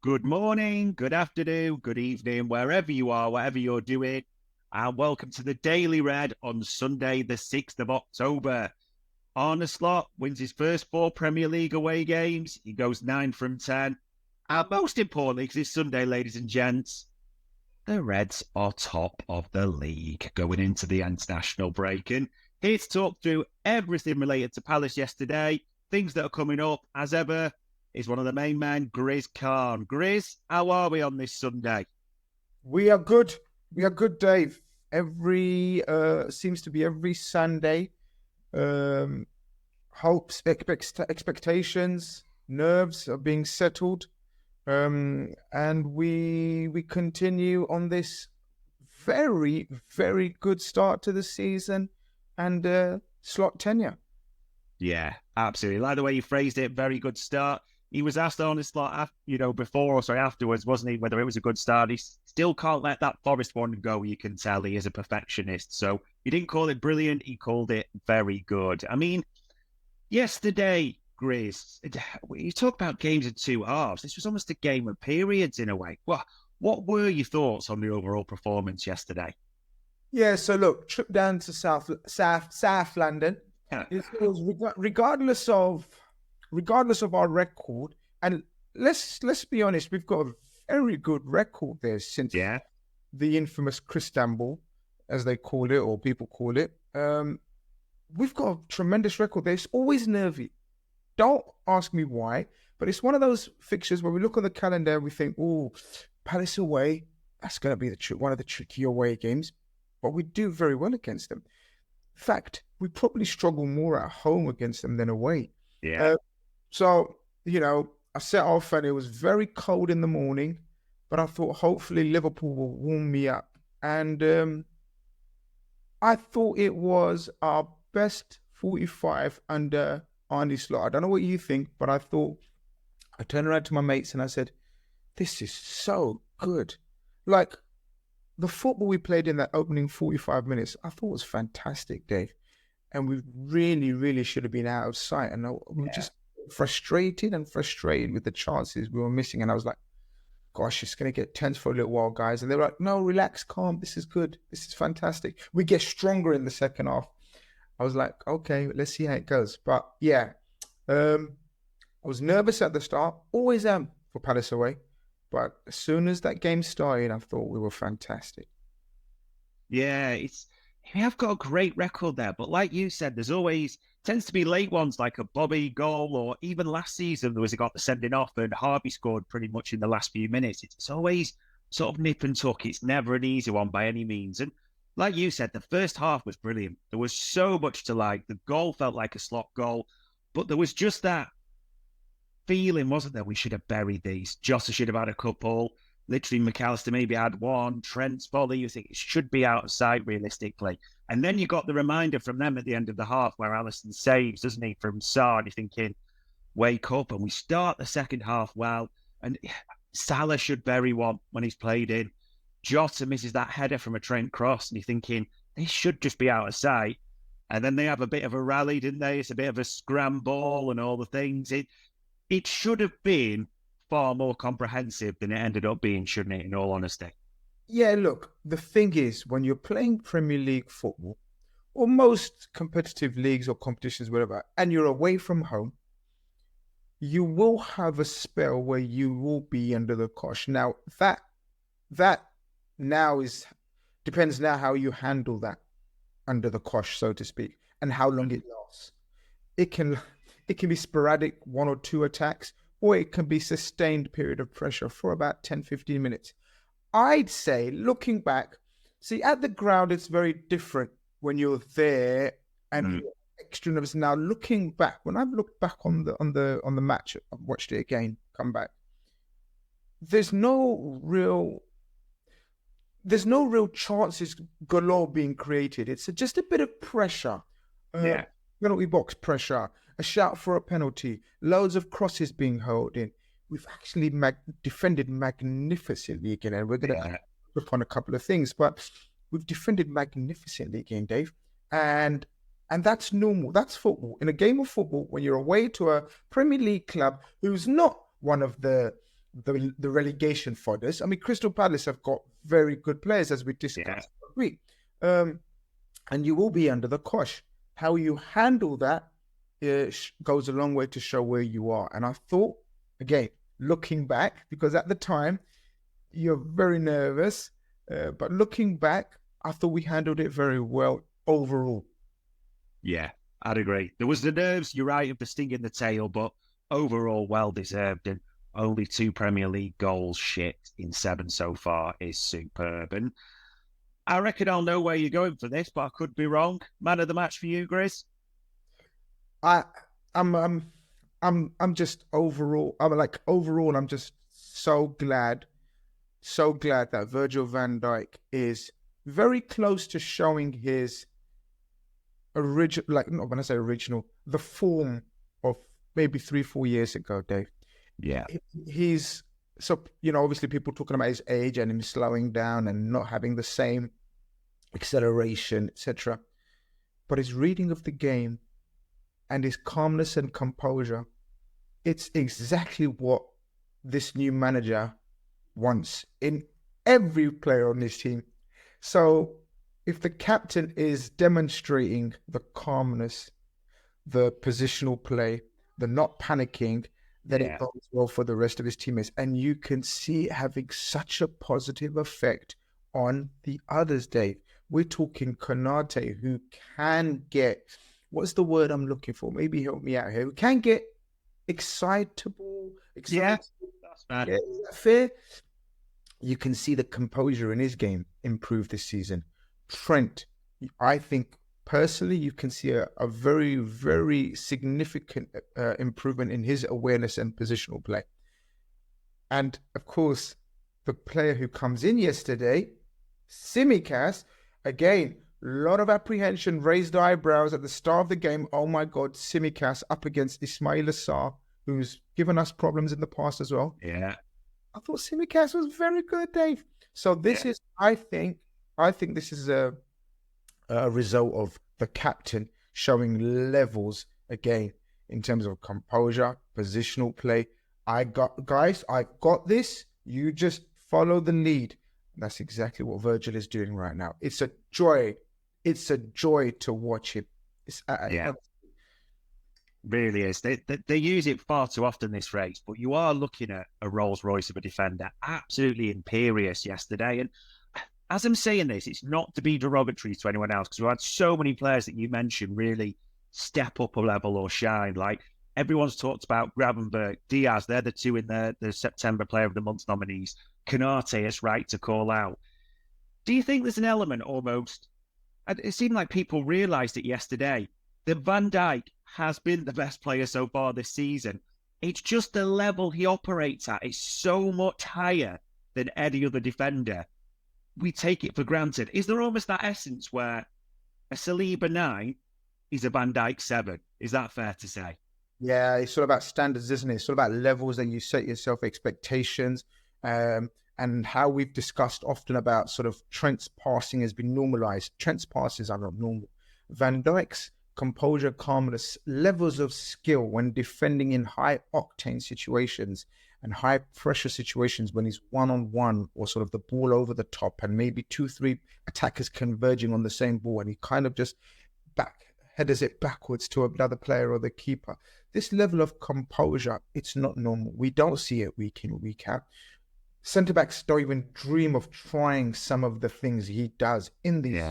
Good morning, good afternoon, good evening, wherever you are, whatever you're doing, and welcome to the Daily Red on Sunday, the 6th of October. Arne Slot wins his first 4 Premier League away games. He goes 9 from 10. And most importantly, because it's Sunday, ladies and gents, the Reds are top of the league going into the international break. And here to talk through everything related to Palace yesterday, things that are coming up, as ever, is one of the main men, Grizz Khan. Grizz, how are we on this Sunday? We are good. We are good, Dave. Seems to be every Sunday. Hopes, expectations, nerves are being settled. And we continue on this very, very good start to the season and Slot tenure. Yeah, absolutely. Like the way you phrased it, very good start. He was asked on his slot, afterwards, wasn't he, whether it was a good start. He still can't let that Forest one go. You can tell he is a perfectionist. So he didn't call it brilliant. He called it very good. I mean, yesterday, Grizz, you talk about games in 2 halves. This was almost a game of periods in a way. What were your thoughts on the overall performance yesterday? Yeah, so look, trip down to South London. It was regardless of our record, and let's be honest, we've got a very good record there since the infamous Cristamble, as they call it, or people call it. We've got a tremendous record there. It's always nervy. Don't ask me why, but it's one of those fixtures where we look on the calendar and we think, oh, Palace away, that's going to be one of the tricky away games, but we do very well against them. In fact, we probably struggle more at home against them than away. Yeah. So, I set off and it was very cold in the morning, but I thought hopefully Liverpool will warm me up. And I thought it was our best 45 under Arne Slot. I don't know what you think, but I turned around to my mates and I said, this is so good. Like, the football we played in that opening 45 minutes, I thought was fantastic, Dave. And we really, really should have been out of sight. And we were just frustrated with the chances we were missing. And I was like, gosh, it's going to get tense for a little while, guys. And they were like, no, relax, calm. This is good. This is fantastic. We get stronger in the second half. I was like, okay, let's see how it goes. But yeah, I was nervous at the start. Always am for Palace away. But as soon as that game started, I thought we were fantastic. Yeah, we have got a great record there. But like you said, there's always tends to be late ones like a Bobby goal, or even last season there was a got the sending off and Harvey scored pretty much in the last few minutes. It's always sort of nip and tuck. It's never an easy one by any means. And like you said, the first half was brilliant. There was so much to like. The goal felt like a Slot goal, but there was just that feeling, wasn't there? We should have buried these. Jota should have had a couple. Literally, McAllister maybe had one. Trent's volley, you think it should be out of sight realistically. And then you got the reminder from them at the end of the half where Alisson saves, doesn't he, from Sarr. And you're thinking, wake up. And we start the second half well. And Salah should bury one when he's played in. Jota misses that header from a Trent cross. And you're thinking, this should just be out of sight. And then they have a bit of a rally, didn't they? It's a bit of a scramble and all the things. It should have been far more comprehensive than it ended up being, shouldn't it, in all honesty? Yeah, look, the thing is, when you're playing Premier League football, or most competitive leagues or competitions, whatever, and you're away from home, you will have a spell where you will be under the cosh. Now, that now depends now how you handle that under the cosh, so to speak, and how long it lasts. It can be sporadic, 1 or 2 attacks, or it can be sustained period of pressure for about 10, 15 minutes. I'd say, looking back, see, at the ground, it's very different when you're there and you're extra nervous. Now, looking back, when I've looked back on the match, I've watched it again, come back, there's no real chances galore being created. It's just a bit of pressure. Penalty box pressure, a shout for a penalty, loads of crosses being held in. We've actually defended magnificently again, and we're going to touch upon a couple of things, but we've defended magnificently again, Dave. And that's normal. That's football. In a game of football, when you're away to a Premier League club who's not one of the the relegation fodders. I mean, Crystal Palace have got very good players, as we discussed. Agree. And you will be under the cosh. How you handle that goes a long way to show where you are. And I thought, again, looking back, because at the time, you're very nervous, but looking back, I thought we handled it very well overall. Yeah, I'd agree. There was the nerves, you're right, of the sting in the tail, but overall well-deserved, and only 2 Premier League goals in 7 so far is superb. And I reckon I'll know where you're going for this, but I could be wrong. Man of the match for you, Grizz? I'm just overall. I'm just so glad that Virgil van Dijk is very close to showing his original, like, not when I say original, the form of maybe 3-4 years ago, Dave. Yeah. He's, so, obviously people talking about his age and him slowing down and not having the same acceleration, etc. But his reading of the game and his calmness and composure, it's exactly what this new manager wants in every player on this team. So if the captain is demonstrating the calmness, the positional play, the not panicking, then it goes well for the rest of his teammates. And you can see it having such a positive effect on the others, Dave. We're talking Konate, who can get, what's the word I'm looking for? Maybe help me out here. Who can get excitable. Yeah, that's bad. Yeah, is that fair? You can see the composure in his game improve this season. Trent, I think personally, you can see a very, very significant improvement in his awareness and positional play. And of course, the player who comes in yesterday, Tsimikas, again, a lot of apprehension, raised eyebrows at the start of the game. Oh my God, Tsimikas up against Ismail Assar, who's given us problems in the past as well. Yeah. I thought Tsimikas was very good, Dave. So this is, I think this is a result of the captain showing levels again in terms of composure, positional play. I got this. You just follow the lead. That's exactly what Virgil is doing right now. It's a joy. It's a joy to watch him. Really is. They use it far too often, this phrase, but you are looking at a Rolls Royce of a defender, absolutely imperious yesterday. And as I'm saying this, it's not to be derogatory to anyone else, because we had so many players that you mentioned really step up a level or shine. Like, everyone's talked about Gravenberch, Diaz, they're the two in the September Player of the Month nominees. Konate is right to call out. Do you think there's an element almost, it seemed like people realised it yesterday, that Van Dijk has been the best player so far this season? It's just the level he operates at is so much higher than any other defender. We take it for granted. Is there almost that essence where a Saliba 9 is a Van Dijk 7? Is that fair to say? Yeah, it's all about standards, isn't it? It's all about levels that you set yourself, expectations, and how we've discussed often about sort of Trent's passing has been normalized. Trent's passes are not normal. Van Dijk's composure, calmness, levels of skill when defending in high octane situations and high pressure situations when he's one-on-one or sort of the ball over the top and maybe 2-3 attackers converging on the same ball, and he kind of just headers it backwards to another player or the keeper. This level of composure, it's not normal. We don't see it week in, week out. Centre-backs don't even dream of trying some of the things he does in these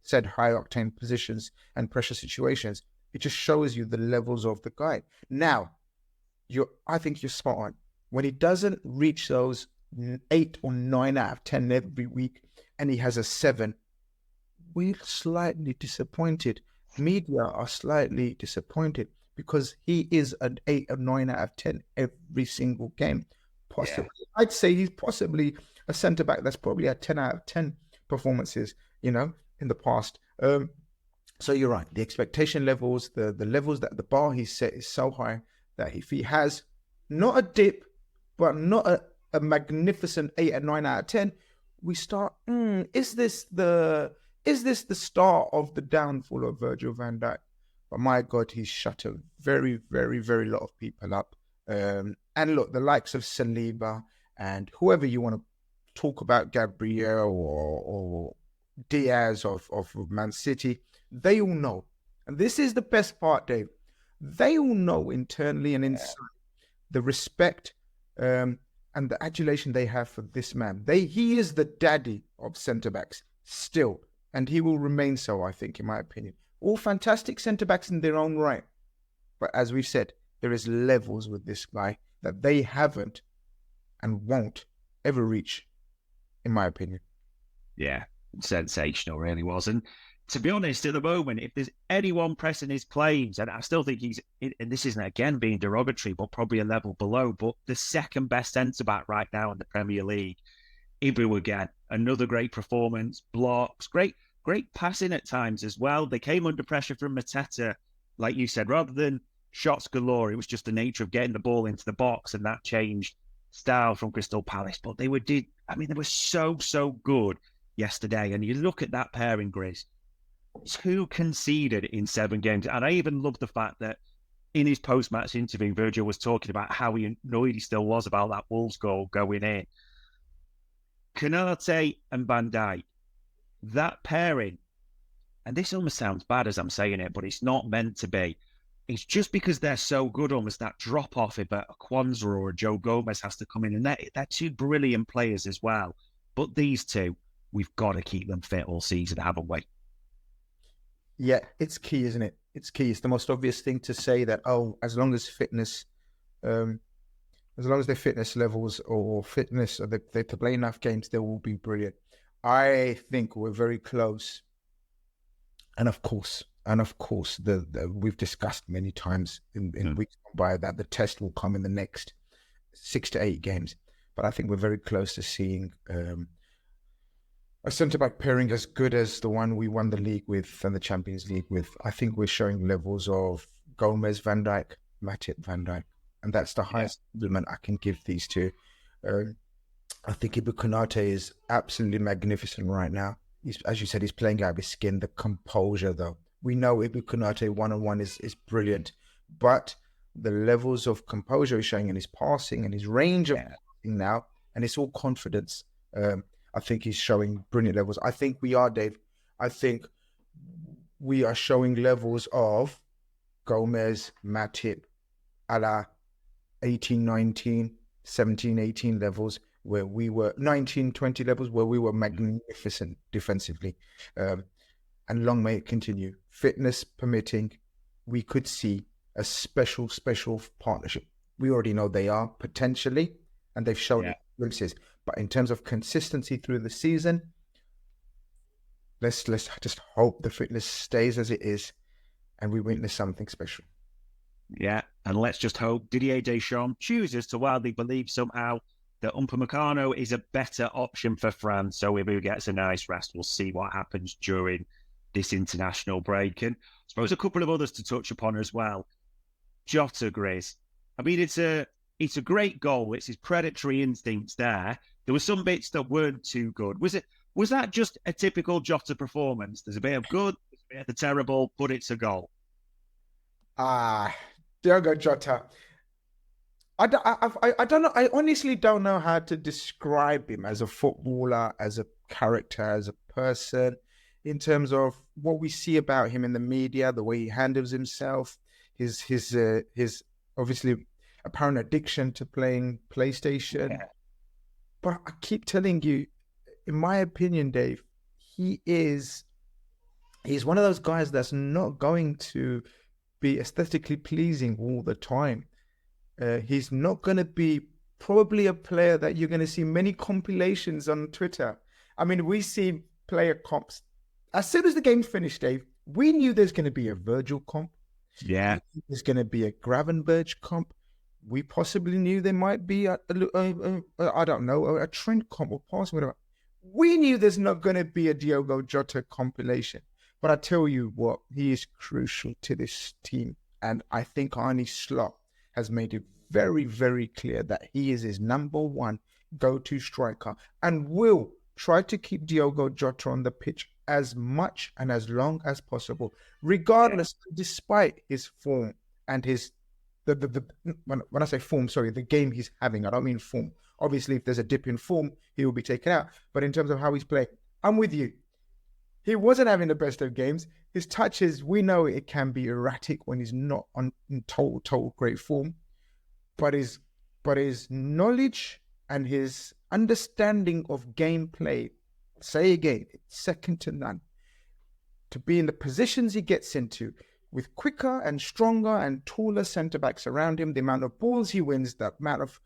said high-octane positions and pressure situations. It just shows you the levels of the guy. Now, I think you're spot on. When he doesn't reach those 8 or 9 out of 10 every week and he has a 7, we're slightly disappointed. Media are slightly disappointed because he is an 8 or 9 out of 10 every single game. Possibly, I'd say he's possibly a centre-back that's probably had 10 out of 10 performances, in the past. So you're right. The expectation levels, the levels that the bar he set is so high that if he has not a dip, but not a magnificent 8 or 9 out of 10, we start, is this the start of the downfall of Virgil van Dijk? But my God, he's shut a very, very, very lot of people up. And And look, the likes of Saliba and whoever you want to talk about, Gabriel or Diaz of Man City, they all know. And this is the best part, Dave. They all know internally and inside the respect and the adulation they have for this man. He is the daddy of centre-backs still, and he will remain so, I think, in my opinion. All fantastic centre-backs in their own right. But as we've said, there is levels with this guy that they haven't and won't ever reach, in my opinion. Yeah, sensational, really was. And to be honest, at the moment, if there's anyone pressing his claims, and I still think he's, and this isn't again being derogatory, but probably a level below, but the second best centre-back right now in the Premier League, Ibu again, another great performance, blocks, great passing at times as well. They came under pressure from Mateta, like you said, rather than shots galore. It was just the nature of getting the ball into the box, and that changed style from Crystal Palace. But they were so good yesterday. And you look at that pairing, Grizz, 2 conceded in 7 games. And I even love the fact that in his post-match interview, Virgil was talking about how annoyed he still was about that Wolves goal going in. Konate and Van Dijk, that pairing, and this almost sounds bad as I'm saying it, but it's not meant to be. It's just because they're so good, almost that drop-off if a Kwanzaa or a Joe Gomez has to come in. And they're 2 brilliant players as well. But these 2, we've got to keep them fit all season, haven't we? Yeah, it's key, isn't it? It's key. It's the most obvious thing to say that, as long as fitness, as long as their fitness levels or fitness, or they play enough games, they will be brilliant. I think we're very close. And of course, we've discussed many times in weeks gone by that the test will come in the next 6 to 8 games. But I think we're very close to seeing a centre-back pairing as good as the one we won the league with and the Champions League with. I think we're showing levels of Gomez, Van Dijk, Matip, Van Dijk. And that's the highest compliment I can give these 2. I think Ibu Konate is absolutely magnificent right now. As you said, he's playing out of his skin. The composure, though. We know Ibu Konate one-on-one is brilliant. But the levels of composure he's showing in his passing and his range of passing now, and it's all confidence. I think he's showing brilliant levels. I think we are, Dave. I think we are showing levels of Gomez, Matip, a la 18, 19, 17, 18 levels where we were 19, 20 levels where we were magnificent defensively. And long may it continue. Fitness permitting, we could see a special partnership. We already know they are potentially, and they've shown glimpses. But in terms of consistency through the season, let's just hope the fitness stays as it is and we witness something special. Yeah, and let's just hope Didier Deschamps chooses to wildly believe somehow that Upamecano is a better option for France. So if he gets a nice rest, we'll see what happens during this international break. And I suppose a couple of others to touch upon as well. Jota, Grizz. I mean, it's a great goal. It's his predatory instincts there. There were some bits that weren't too good. Was that just a typical Jota performance? There's a bit of good, there's a bit of the terrible, but it's a goal. Diogo Jota. I don't know. I honestly don't know how to describe him as a footballer, as a character, as a person, in terms of what we see about him in the media, the way he handles himself, his obviously apparent addiction to playing PlayStation. Yeah. But I keep telling you, in my opinion, Dave, he's one of those guys that's not going to be aesthetically pleasing all the time. He's not going to be probably a player that you're going to see many compilations on Twitter. I mean, we see player comps. As soon as the game finished, Dave, we knew there's going to be a Virgil comp. Yeah. There's going to be a Gravenberch comp. We possibly knew there might be I don't know, a Trent comp or passing, whatever. We knew there's not going to be a Diogo Jota compilation. But I tell you what, he is crucial to this team. And I think Arne Slot has made it very, very clear that he is his number one go-to striker and will try to keep Diogo Jota on the pitch as much and as long as possible, regardless, despite his form and the when I say form, sorry, the game he's having. I don't mean form. Obviously, if there's a dip in form, he will be taken out. But in terms of how he's playing, I'm with you. He wasn't having the best of games. His touches, we know it can be erratic when he's not in total great form. But his knowledge and his understanding of gameplay, say again, it's second to none. To be in the positions he gets into, with quicker and stronger and taller centre-backs around him, the amount of balls he wins, the amount of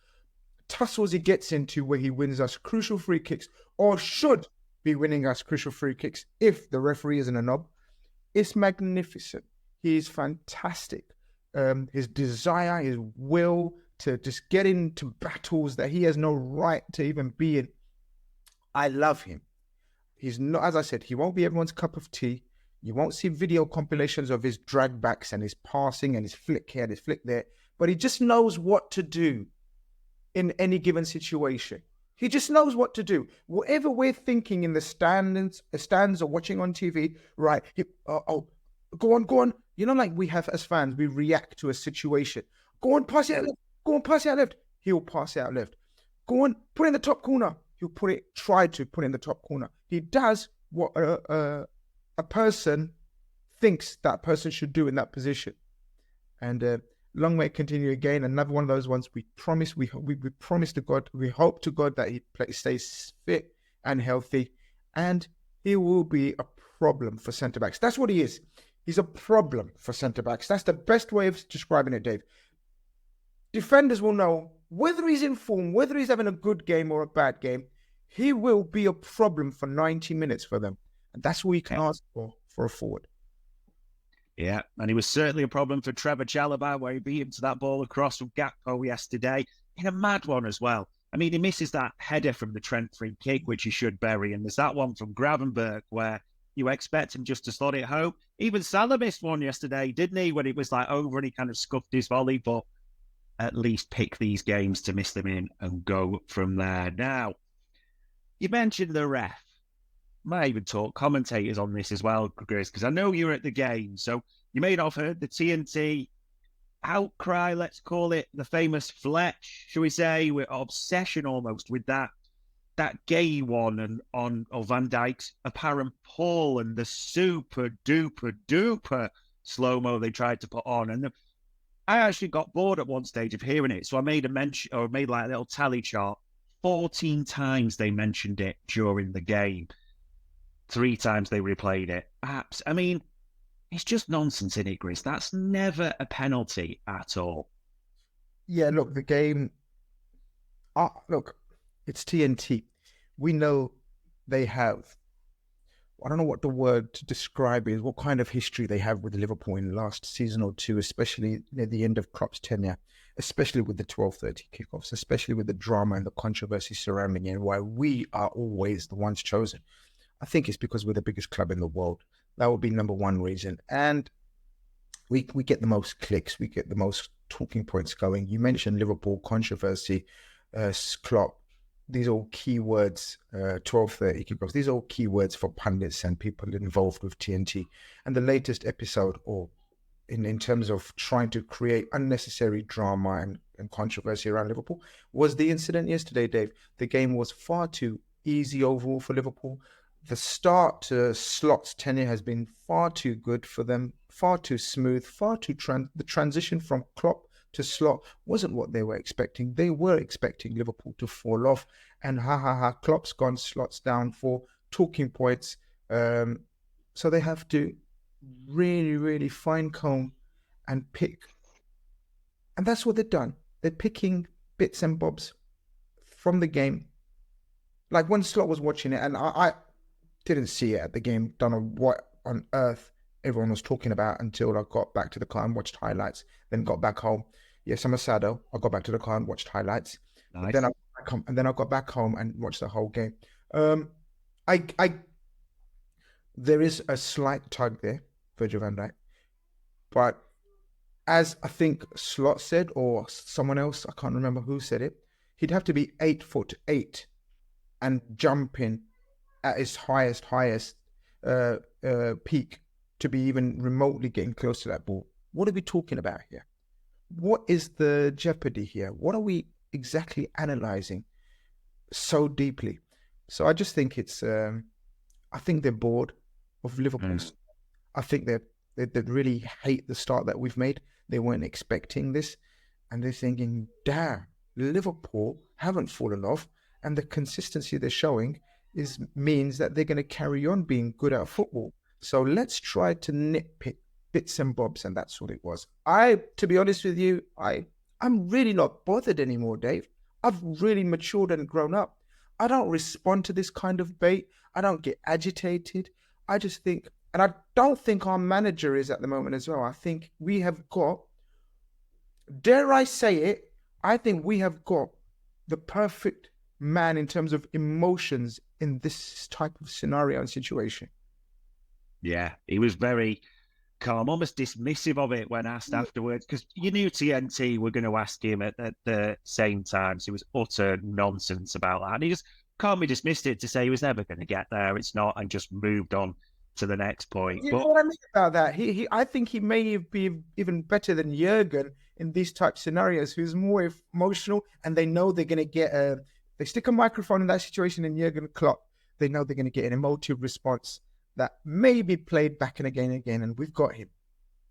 tussles he gets into where he wins us crucial free kicks, or should be winning us crucial free kicks if the referee isn't a knob, it's magnificent. He is fantastic. His desire, his will to just get into battles that he has no right to even be in. I love him. He's not, as I said, he won't be everyone's cup of tea. You won't see video compilations of his drag backs and his passing and his flick here and his flick there, but he just knows what to do in any given situation. He just knows what to do. Whatever we're thinking in the stands or watching on TV, right? Go on. You know, like we have as fans, we react to a situation. Go on, pass it out left. Go on, pass it out left. He'll pass it out left. Go on, put it in the top corner. He'll try to put it in the top corner. He does what a person thinks that person should do in that position. And long may it continue again. Another one of those ones we promise to God, we hope to God that he stays fit and healthy, and he will be a problem for centre-backs. That's what he is. He's a problem for centre-backs. That's the best way of describing it, Dave. Defenders will know whether he's in form, whether he's having a good game or a bad game, he will be a problem for 90 minutes for them. And that's what you can ask for a forward. Yeah, and he was certainly a problem for Trevor Chalobah, where he beat him to that ball across from Gakpo yesterday, in a mad one as well. I mean, he misses that header from the Trent free kick, which he should bury, and there's that one from Gravenberch, where you expect him just to slot it home. Even Salah missed one yesterday, didn't he, when it was like over and he kind of scuffed his volley, but at least pick these games to miss them in and go from there. Now, you mentioned the ref. Might even talk commentators on this as well, Grizz, because I know you were at the game. So you may not have heard the TNT outcry, let's call it, the famous Fletch, shall we say, with obsession almost with that gay one and on Van Dijk's apparent pull and the super duper slow-mo they tried to put on. And I actually got bored at one stage of hearing it. So I made made like a little tally chart. 14 times they mentioned it during the game. 3 times they replayed it. Perhaps, I mean, it's just nonsense, isn't it, Grizz? That's never a penalty at all. Yeah, look, the game... look, it's TNT. We know they have... I don't know what the word to describe is, what kind of history they have with Liverpool in the last season or two, especially near the end of Klopp's tenure, especially with the 12:30 kickoffs, especially with the drama and the controversy surrounding it, and why we are always the ones chosen. I think it's because we're the biggest club in the world. That would be number one reason. And we get the most clicks. We get the most talking points going. You mentioned Liverpool, controversy, Klopp. These are all keywords, 12:30 kickoffs. These are all keywords for pundits and people involved with TNT. And the latest episode, or in terms of trying to create unnecessary drama and controversy around Liverpool, was the incident yesterday, Dave. The game was far too easy overall for Liverpool. The start to Slot's tenure has been far too good for them, far too smooth, the transition from Klopp to Slot wasn't what they were expecting. They were expecting Liverpool to fall off, and Klopp's gone, Slot's down for talking points. So they have to really, really fine comb and pick. And that's what they've done. They're picking bits and bobs from the game. Like when Slot was watching it, and I didn't see it at the game, don't know what on earth everyone was talking about until I got back to the car and watched highlights, then got back home. Yes, I'm a sado. I got back to the car and watched highlights. Nice. Then I got back home and watched the whole game. There is a slight tug there, Virgil van Dijk. But as I think Slot said, or someone else, I can't remember who said it, he'd have to be 8'8" and jumping at his highest peak to be even remotely getting close to that ball. What are we talking about here? what is the jeopardy here? What are we exactly analyzing so deeply? So I just think it's, I think they're bored of Liverpool. I think they really hate the start that we've made. They weren't expecting this, and they're thinking, damn, Liverpool haven't fallen off, and the consistency they're showing means that they're going to carry on being good at football. So let's try to nitpick bits and bobs, and that's what it was. To be honest with you, I'm really not bothered anymore, Dave. I've really matured and grown up. I don't respond to this kind of bait. I don't get agitated. I just think, and I don't think our manager is at the moment as well. I think we have got, dare I say it, I think we have got the perfect man in terms of emotions in this type of scenario and situation. Yeah, he was very calm, almost dismissive of it when asked afterwards, because you knew TNT were going to ask him at the same time. So it was utter nonsense about that. And he just calmly dismissed it to say he was never going to get there. It's not, and just moved on to the next point. You know what I mean about that? I think he may be even better than Jurgen in these type scenarios, who's more emotional, and they know they're going to get they stick a microphone in that situation in Jurgen Klopp. They know they're going to get an emotive response that may be played back and again, and we've got him.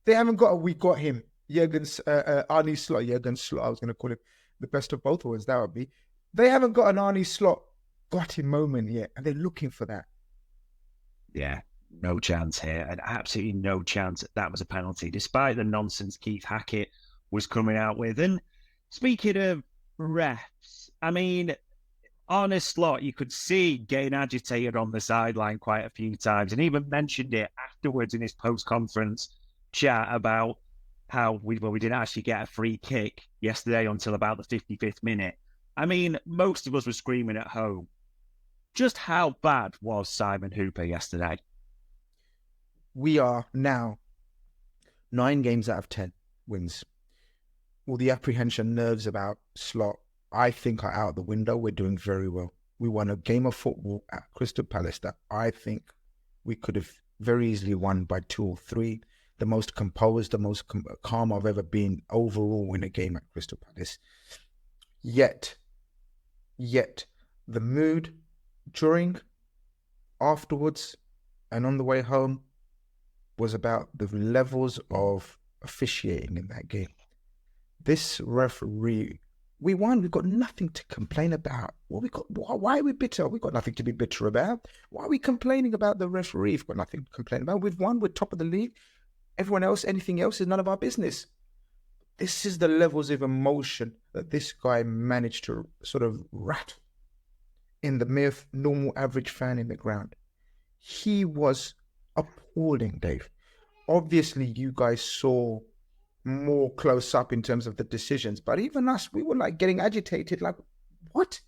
They haven't got we got him. Arne Slot, Jurgen Slot, I was going to call him the best of both worlds, that would be. They haven't got an Arne Slot got him moment yet, and they're looking for that. Yeah, no chance here, and absolutely no chance that was a penalty, despite the nonsense Keith Hackett was coming out with. And speaking of refs, I mean, Arne Slot, you could see getting agitated on the sideline quite a few times, and even mentioned it afterwards in his post-conference chat about how we didn't actually get a free kick yesterday until about the 55th minute. I mean, most of us were screaming at home. Just how bad was Simon Hooper yesterday? We are now 9 games out of 10 wins. All the apprehension nerves about Slot, I think, are out the window. We're doing very well. We won a game of football at Crystal Palace that I think we could have very easily won by 2 or 3. The most composed, the most calm I've ever been overall in a game at Crystal Palace. Yet, the mood during, afterwards, and on the way home was about the levels of officiating in that game. This referee, we won. We've got nothing to complain about. Why are we bitter? We've got nothing to be bitter about. Why are we complaining about the referee? We've got nothing to complain about. We've won. We're top of the league. Everyone else, anything else is none of our business. This is the levels of emotion that this guy managed to sort of rattle in the mere normal average fan in the ground. He was appalling, Dave. Obviously, you guys saw more close up in terms of the decisions, but even us, we were like getting agitated, like, what?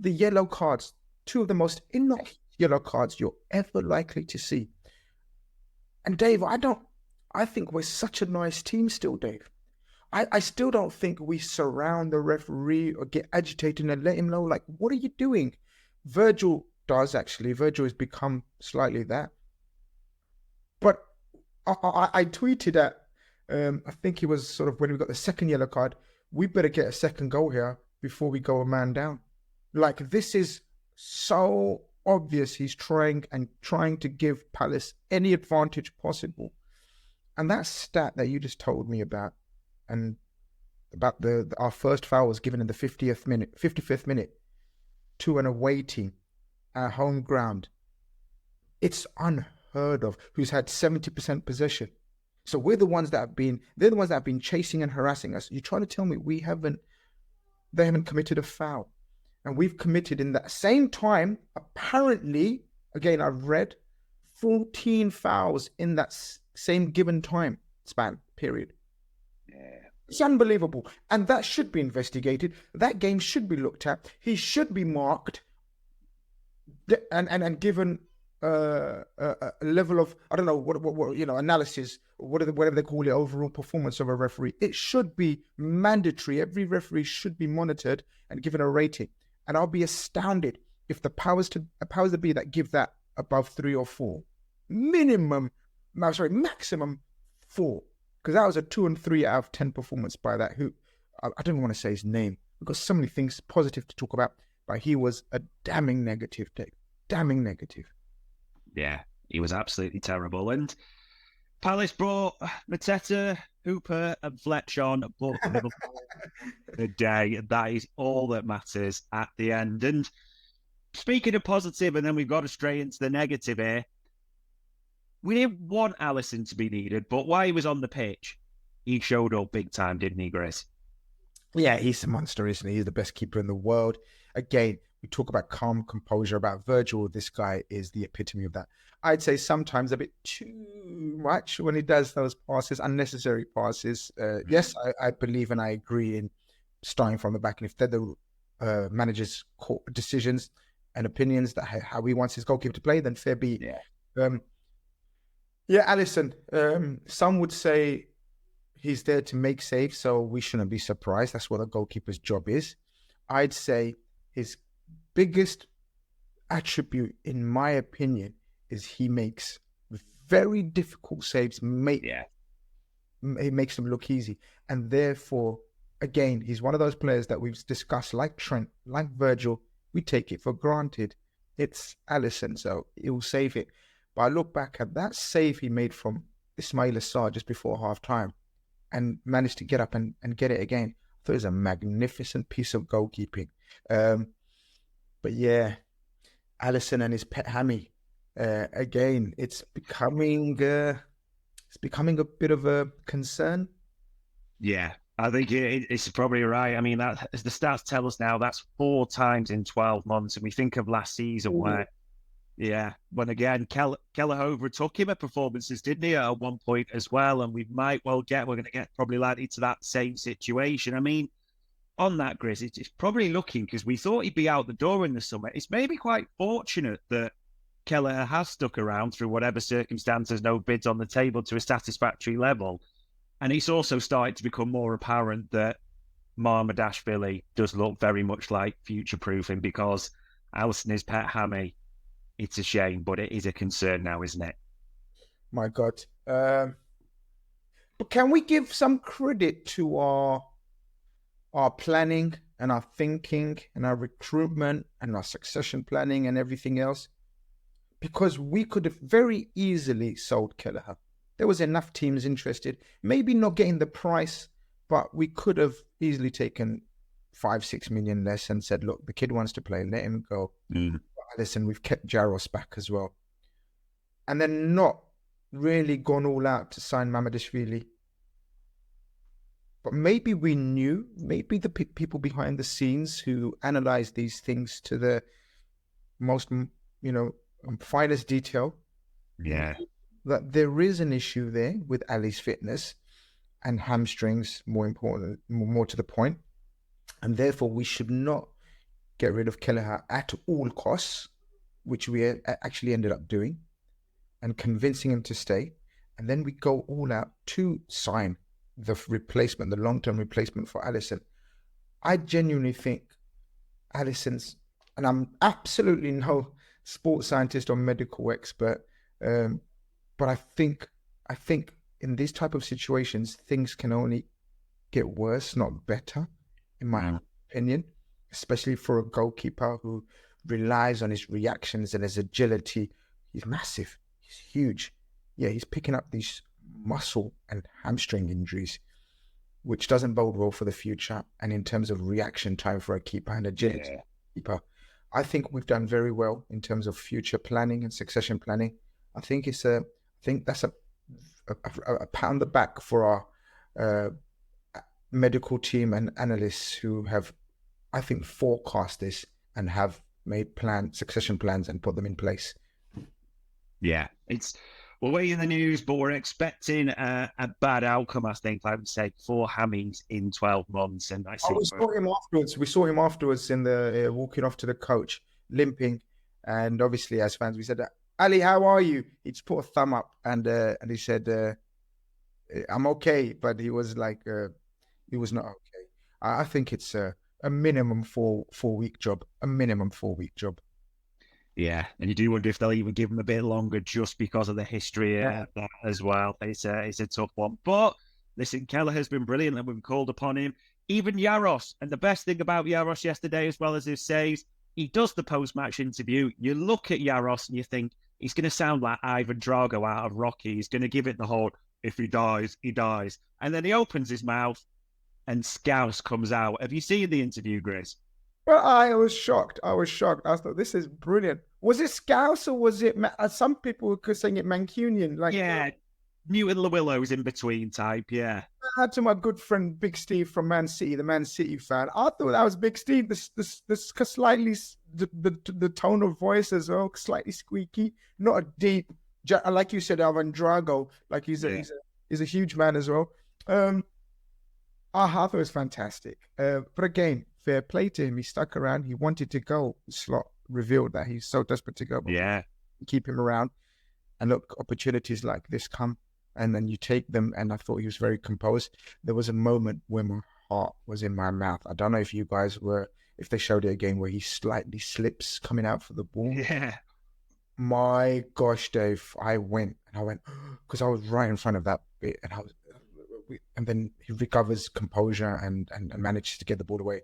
The yellow cards, 2 of the most innocuous yellow cards you're ever likely to see. And Dave, I think we're such a nice team still, Dave. I still don't think we surround the referee or get agitated and let him know, like, what are you doing? Virgil does, actually. Virgil has become slightly that. But I tweeted at, I think it was sort of when we got the second yellow card, we better get a second goal here before we go a man down. Like, this is so obvious. He's trying to give Palace any advantage possible. And that stat that you just told me about, and about our first foul was given in the 55th minute to an away team at home ground. It's unheard of. Who's had 70% possession. So they're the ones that have been chasing and harassing us. You're trying to tell me they haven't committed a foul. And we've committed in that same time, apparently, again, I've read 14 fouls in that same given time span period. Yeah. It's unbelievable. And that should be investigated. That game should be looked at. He should be marked and given a level of, I don't know, what analysis, whatever they call it, overall performance of a referee. It should be mandatory. Every referee should be monitored and given a rating. And I'll be astounded if the powers to be that give that above 3 or 4. Maximum 4. because that was a 2 and 3 out of 10 performance by that. Who I don't want to say his name. We've got so many things positive to talk about, but he was a damning negative, Dave. Damning negative. Yeah, he was absolutely terrible. And Palace brought Mateta, Hooper, and Fletch on, but Liverpool the day. That is all that matters at the end. And speaking of positive, and then we've got to stray into the negative here. We didn't want Alisson to be needed, but while he was on the pitch, he showed up big time, didn't he, Grizz? Yeah, he's a monster, isn't he? He's the best keeper in the world. Again, we talk about calm composure, about Virgil. This guy is the epitome of that. I'd say sometimes a bit too much when he does those passes, unnecessary passes. Yes, I believe and I agree in starting from the back. And if they're the manager's decisions and opinions that how he wants his goalkeeper to play, then fair be. Yeah, Alisson. Some would say he's there to make saves, so we shouldn't be surprised. That's what a goalkeeper's job is. I'd say his biggest attribute, in my opinion, is he makes very difficult saves. He makes them look easy. And therefore, again, he's one of those players that we've discussed, like Trent, like Virgil. We take it for granted. It's Alisson, so he'll save it. But I look back at that save he made from Ismail Assar just before half-time and managed to get up and get it again. I thought it was a magnificent piece of goalkeeping. But yeah, Alisson and his pet hammy. Again, it's becoming a bit of a concern. Yeah, I think it's probably right. I mean, that as the stats tell us now, that's 4 times in 12 months. And we think of last season where, when again, Kelleher overtook him at performances, didn't he, at one point as well? And we're going to get probably likely to that same situation. I mean, on that, Grizz, it's probably looking, because we thought he'd be out the door in the summer. It's maybe quite fortunate that Kelleher has stuck around through whatever circumstances, no bids on the table to a satisfactory level. And it's also started to become more apparent that Mamardashvili does look very much like future-proofing, because Alisson is pet hammy. It's a shame, but it is a concern now, isn't it? My God. But can we give some credit to our planning and our thinking and our recruitment and our succession planning and everything else? Because we could have very easily sold Kelleher. There was enough teams interested, maybe not getting the price, but we could have easily taken 5-6 million less and said, look, the kid wants to play, let him go. Listen, we've kept Jaros back as well. And then not really gone all out to sign Mamardashvili. But maybe we knew, maybe the people behind the scenes who analyze these things to the most, finest detail. Yeah. That there is an issue there with Ali's fitness and hamstrings, more important, more to the point. And therefore, we should not get rid of Kelleher at all costs, which we actually ended up doing, and convincing him to stay. And then we go all out to sign the replacement, the long-term replacement for Alisson. I genuinely think Alisson's, and I'm absolutely no sports scientist or medical expert, but I think in these type of situations, things can only get worse, not better, in my opinion, especially for a goalkeeper who relies on his reactions and his agility. He's massive. He's huge. Yeah, he's picking up these muscle and hamstring injuries, which doesn't bode well for the future. And in terms of reaction time for a keeper and agility keeper, I think we've done very well in terms of future planning and succession planning. I think that's a pat on the back for our medical team and analysts who have, I think, forecast this and have made succession plans and put them in place. Yeah, we're waiting the news, but we're expecting a bad outcome, I think I would say, for Hammies in 12 months. And I think we saw him afterwards in the walking off to the coach, limping. And obviously, as fans, we said, Ali, how are you? He just put a thumb up and he said, I'm okay. But he was like, he was not okay. I think it's a minimum four-week job, Yeah, and you do wonder if they'll even give him a bit longer just because of the history that as well. It's a tough one. But listen, Kelleher's been brilliant and we've called upon him. Even Jaros. And the best thing about Jaros yesterday, as well as his saves, he does the post-match interview. You look at Jaros and you think he's going to sound like Ivan Drago out of Rocky. He's going to give it the whole, if he dies, he dies. And then he opens his mouth and Scouse comes out. Have you seen the interview, Grizz? Well, I was shocked. I thought, this is brilliant. Was it Scouse or was it... some people were saying it Mancunian. Yeah, Newton Lewillo's in between type, yeah. I had to my good friend Big Steve from Man City, the Man City fan. I thought that was Big Steve. This slightly the tone of voice as well, slightly squeaky, not a deep, like you said, Alvan Drago. Like he's a huge man as well. I thought it was fantastic. But again, fair play to him. He stuck around. He wanted to go. Slot revealed that he's so desperate to go. Yeah, keep him around. And look, opportunities like this come. And then you take them, and I thought he was very composed. There was a moment where my heart was in my mouth. I don't know if you guys if they showed it again, where he slightly slips coming out for the ball. Yeah. My gosh, Dave, I went, because I was right in front of that bit, and then he recovers composure and manages to get the ball away.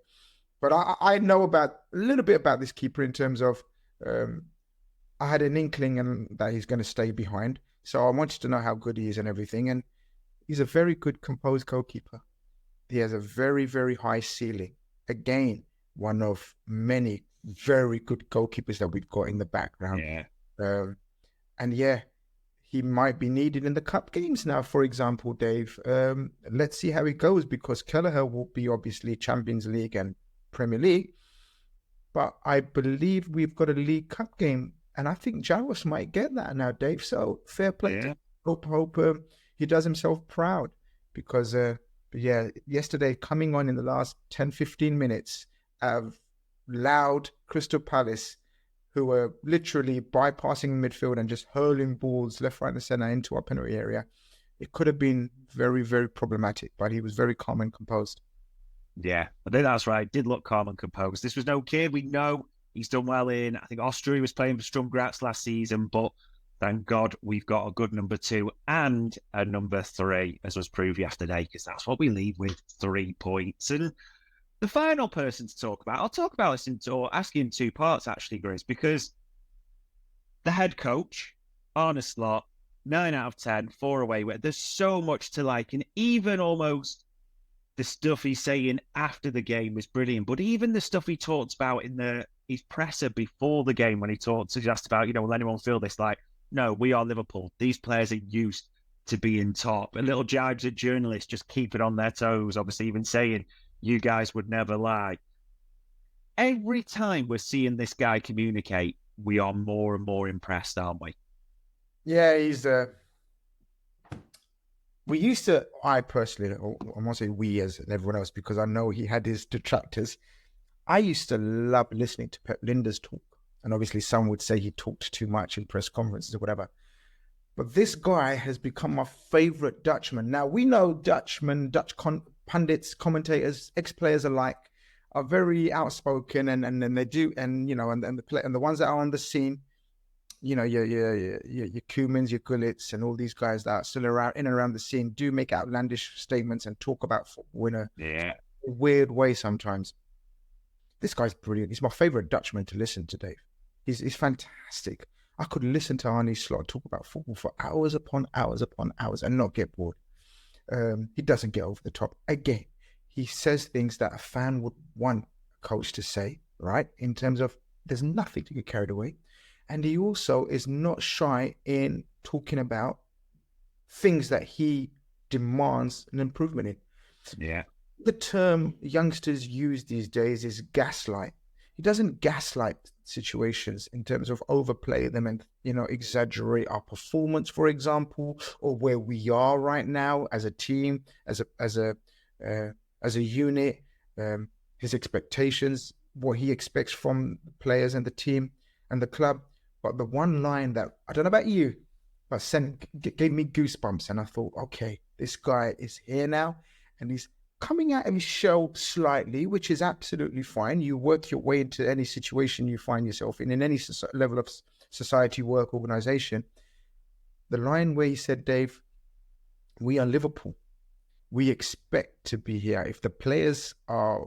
But I know a little bit about this keeper in terms of, I had an inkling that he's going to stay behind. So I wanted to know how good he is and everything. And he's a very good composed goalkeeper. He has a very, very high ceiling. Again, one of many very good goalkeepers that we've got in the background. Yeah. And yeah, he might be needed in the cup games now, for example, Dave. Let's see how it goes, because Kelleher will be obviously Champions League and Premier League. But I believe we've got a League Cup game. And I think Jaros might get that now, Dave. So fair play. Yeah. Hope he does himself proud, because, yesterday coming on in the last 10, 15 minutes of loud Crystal Palace, who were literally bypassing midfield and just hurling balls left, right, and center into our penalty area. It could have been very, very problematic, but he was very calm and composed. Yeah, I think that's right. Did look calm and composed. This was no kid. We know he's done well in, I think Austria. He was playing for Sturm Graz last season, but thank God we've got a good number 2 and a number 3, as was proved yesterday, because that's what we leave with, 3 points. And the final person to talk about, I'll talk about this ask you in 2 parts, actually, Grizz, because the head coach, Arne Slot, 9 out of 10, 4 away with. There's so much to like, and even almost the stuff he's saying after the game was brilliant. But even the stuff he talked about in his presser before the game, when he asked about, will anyone feel this? Like, no, we are Liverpool. These players are used to being top. A little jibes at journalists, just keep it on their toes. Obviously, even saying, you guys would never lie. Every time we're seeing this guy communicate, we are more and more impressed, aren't we? Yeah, he's we used to, I personally, I won't say we as everyone else, because I know he had his detractors. I used to love listening to Pep Lijnders talk. And obviously some would say he talked too much in press conferences or whatever. But this guy has become my favorite Dutchman. Now, we know Dutchmen, pundits, commentators, ex-players alike are very outspoken, and they do, and the ones that are on the scene, your Koemans, your Gullits, and all these guys that are still around, in and around the scene, do make outlandish statements and talk about football in a weird way sometimes. This guy's brilliant. He's my favorite Dutchman to listen to, Dave. He's fantastic. I could listen to Arne Slot talk about football for hours upon hours upon hours and not get bored. He doesn't get over the top. Again, he says things that a fan would want a coach to say, right? In terms of, there's nothing to get carried away. And he also is not shy in talking about things that he demands an improvement in. Yeah. The term youngsters use these days is gaslight. He doesn't gaslight situations in terms of overplay them and, exaggerate our performance, for example, or where we are right now as a team, as a unit, his expectations, what he expects from players and the team and the club. But the one line that, I don't know about you, but gave me goosebumps, and I thought, okay, this guy is here now, and he's coming out of his shell slightly, which is absolutely fine. You work your way into any situation you find yourself in any level of society, work, organization. The line where he said, Dave, we are Liverpool. we expect to be here. If the players are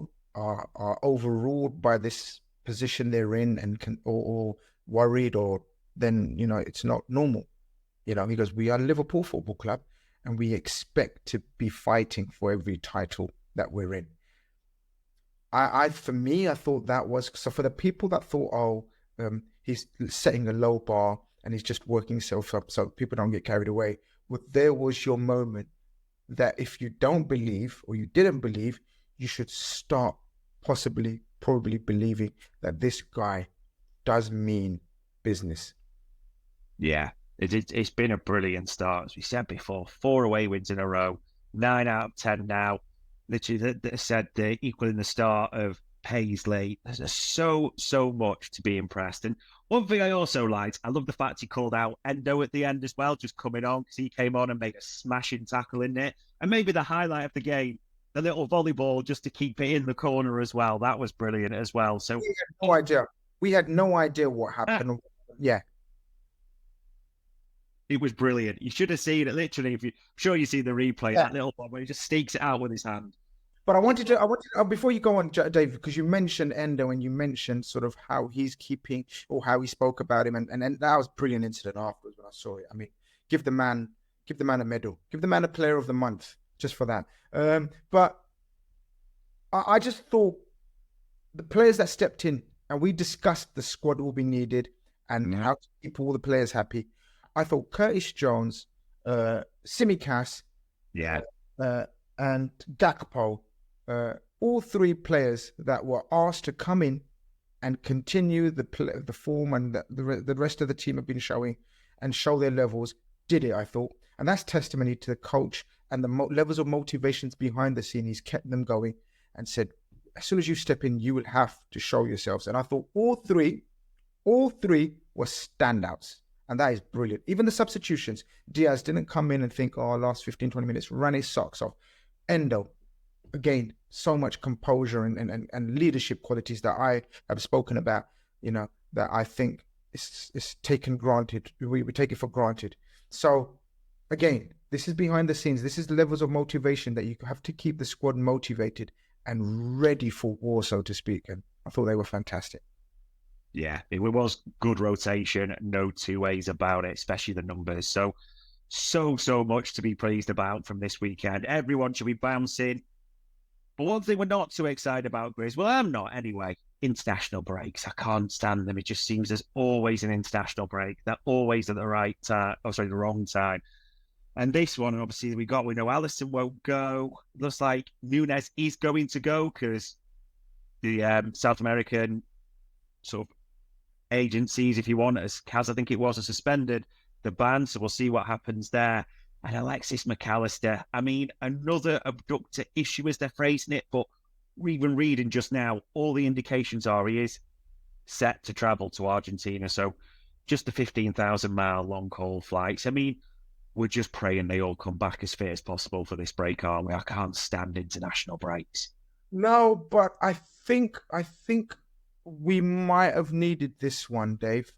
overruled by this position they're in and or worried, or then it's not normal. Because we are Liverpool Football Club and we expect to be fighting for every title that we're in. For me, I thought that was so. For the people that thought, he's setting a low bar and he's just working himself up so people don't get carried away. Well, there was your moment that if you don't believe or you didn't believe, you should start probably believing that this guy does mean business. Yeah, it's been a brilliant start. As we said before, 4 away wins in a row, 9 out of 10 now. Literally, they said they're equaling the start of Paisley. There's so much to be impressed. And one thing I also liked, I love the fact he called out Endo at the end as well, just coming on, because he came on and made a smashing tackle in it. And maybe the highlight of the game, the little volleyball just to keep it in the corner as well. That was brilliant as well. So we had no idea. We had no idea what happened. Yeah. It was brilliant. You should have seen it. Literally, I'm sure you see the replay, that little one where he just stakes it out with his hand. But I wanted to before you go on, Dave, because you mentioned Endo and you mentioned sort of how he's keeping or how he spoke about him, and that was a brilliant incident afterwards when I saw it. I mean, give the man a medal, give the man a Player of the Month just for that. But I just thought the players that stepped in, and we discussed the squad will be needed and how to keep all the players happy. I thought Curtis Jones, Tsimikas, and Gakpo, all 3 players that were asked to come in and continue the form and the rest of the team have been showing and show their levels, did it, I thought. And that's testimony to the coach and the levels of motivations behind the scene. He's kept them going and said, as soon as you step in, you will have to show yourselves. And I thought all three were standouts. And that is brilliant. Even the substitutions. Diaz didn't come in and think, last 15, 20 minutes, ran his socks off. Endo, again, so much composure and leadership qualities that I have spoken about, that I think is taken granted. We take it for granted. So, again, this is behind the scenes. This is the levels of motivation that you have to keep the squad motivated and ready for war, so to speak. And I thought they were fantastic. Yeah, it was good rotation, no 2 ways about it, especially the numbers. So much to be pleased about from this weekend. Everyone should be bouncing. But one thing we're not too excited about, Grizz, well, I'm not anyway, international breaks. I can't stand them. It just seems there's always an international break. They're always at the the wrong time. And this one, obviously, we know Alisson won't go. Looks like Nunes is going to go because the South American sort of agencies, if you want, as Kaz, I think it was, are suspended the ban. So we'll see what happens there. And Alexis McAllister, I mean, another abductor issue as they're phrasing it, but even reading just now, all the indications are he is set to travel to Argentina. So just the 15,000-mile long-haul flights. I mean, we're just praying they all come back as fit as possible for this break, aren't we? I can't stand international breaks. No, but I think we might have needed this one, Dave.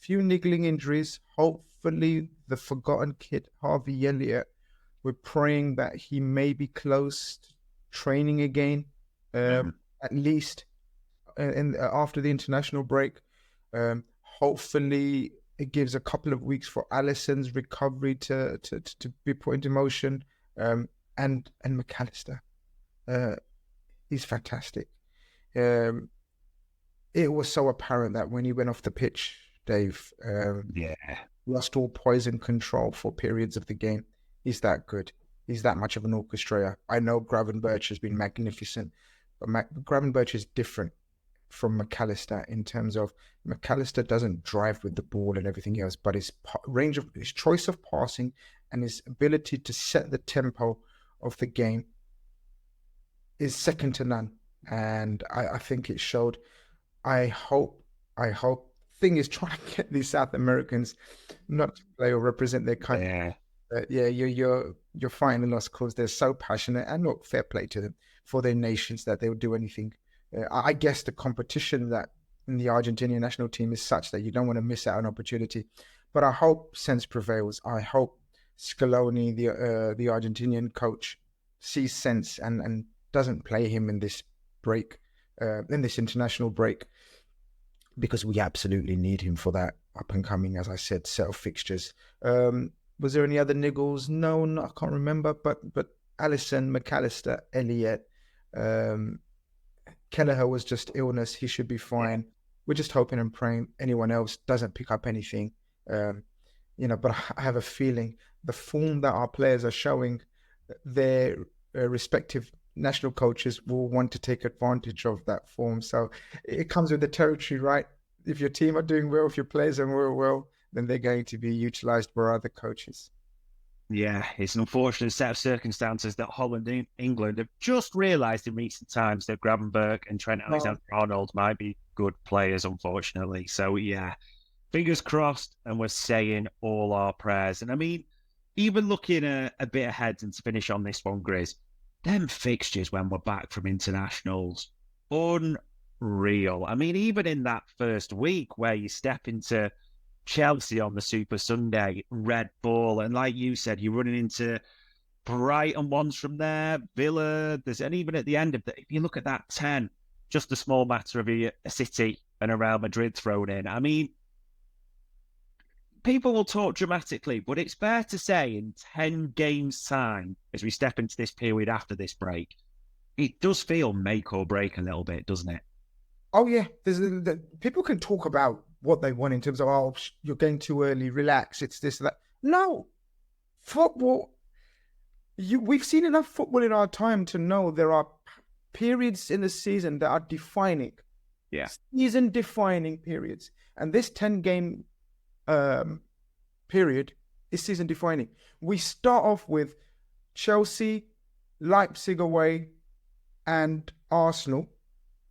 Few niggling injuries. Hopefully, the forgotten kid, Harvey Elliott, we're praying that he may be close to training again, at least after the international break. Hopefully, it gives a couple of weeks for Alisson's recovery to be put into motion. And McAllister, he's fantastic. It was so apparent that when he went off the pitch, Dave, lost all poison control for periods of the game. He's that good. He's that much of an orchestrator. I know Gravenberch has been magnificent, but Gravenberch is different from McAllister in terms of McAllister doesn't drive with the ball and everything else, but his choice of passing and his ability to set the tempo of the game is second to none. And I think it showed. I hope. Thing is, trying to get these South Americans not to play or represent their country. You're fighting a lost cause. They're so passionate, and look, fair play to them for their nations that they would do anything. I guess the competition that in the Argentinian national team is such that you don't want to miss out an opportunity. But I hope sense prevails. I hope Scaloni, the Argentinian coach, sees sense and doesn't play him in this break, in this international break, because we absolutely need him for that up and coming, as I said, set of fixtures. Was there any other niggles? No, I can't remember. But Alisson, McAllister, Elliott, Kelleher was just illness. He should be fine. We're just hoping and praying anyone else doesn't pick up anything. But I have a feeling the form that our players are showing, their respective national coaches will want to take advantage of that form. So it comes with the territory, right? If your team are doing well, if your players are doing well, then they're going to be utilized by other coaches. Yeah, it's an unfortunate set of circumstances that Holland and England have just realised in recent times that Gravenberch and Trent Alexander-Arnold might be good players, unfortunately. So, yeah, fingers crossed, and we're saying all our prayers. And I mean, even looking a bit ahead and to finish on this one, Grizz, them fixtures when we're back from internationals, unreal. I mean, even in that first week where you step into Chelsea on the Super Sunday, Red Bull, and like you said, you're running into Brighton ones from there, Villa, and even at the end of that, if you look at that 10, just a small matter of a City and a Real Madrid thrown in. I mean, people will talk dramatically, but it's fair to say in 10 games' time, as we step into this period after this break, it does feel make or break a little bit, doesn't it? Oh, yeah. People can talk about what they want in terms of, oh, you're going too early, relax, it's this, that. No. Football, we've seen enough football in our time to know there are periods in the season that are defining. Yeah. Season-defining periods. And this 10-game period is season-defining. We start off with Chelsea, Leipzig away, and Arsenal.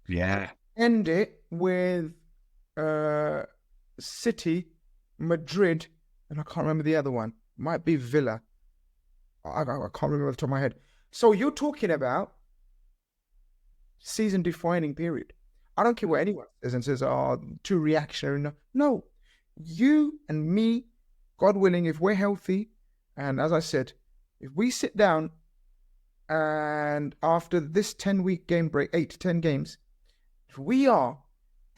Yeah. End it with City, Madrid, and I can't remember the other one. Might be Villa. I can't remember off the top of my head. So you're talking about season-defining period. I don't care what anyone says and says, oh, too reactionary. No. You and me, God willing, if we're healthy, and as I said, if we sit down and after this 10-week game break, 8 to 10 games, if we are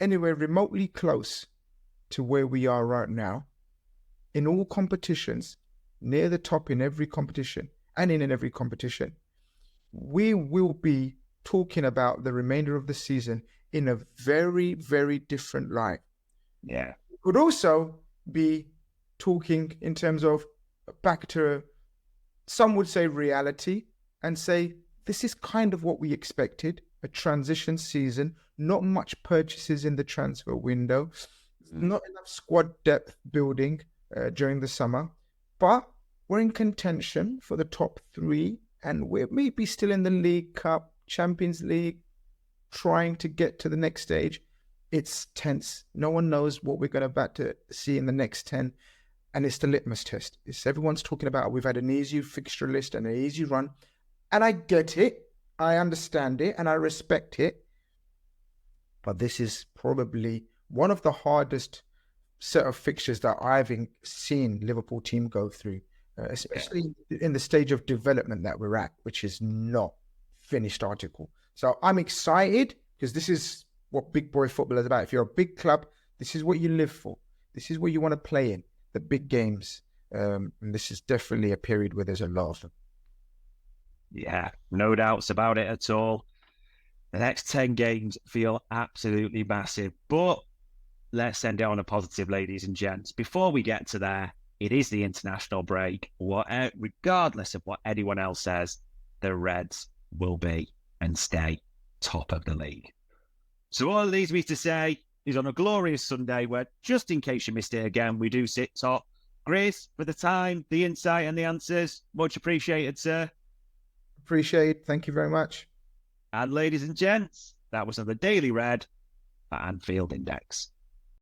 anywhere remotely close to where we are right now, in all competitions, near the top in every competition, and in every competition, we will be talking about the remainder of the season in a very, very different light. Yeah. Could also be talking in terms of back to, some would say reality, and say, this is kind of what we expected, a transition season, not much purchases in the transfer window, not enough squad depth building during the summer, but we're in contention for the top 3, and we're maybe still in the League Cup, Champions League, trying to get to the next stage. It's tense. No one knows what we're about to see in the next 10, and it's the litmus test. Everyone's talking about, we've had an easy fixture list and an easy run, and I get it, I understand it, and I respect it. But this is probably one of the hardest set of fixtures that I've seen Liverpool team go through, especially in the stage of development that we're at, which is not finished article. So I'm excited because this is what big boy football is about. If you're a big club, this is what you live for. This is what you want to play in, the big games. And this is definitely a period where there's a lot of them. Yeah, no doubts about it at all. The next 10 games feel absolutely massive, but let's end it on a positive, ladies and gents. Before we get to there, it is the international break. Regardless of what anyone else says, the Reds will be and stay top of the league. So all it leaves me to say is on a glorious Sunday where, just in case you missed it again, we do sit top. Grizz, for the time, the insight and the answers, much appreciated, sir. Appreciate it. Thank you very much. And ladies and gents, that was another Daily Red at Anfield Index.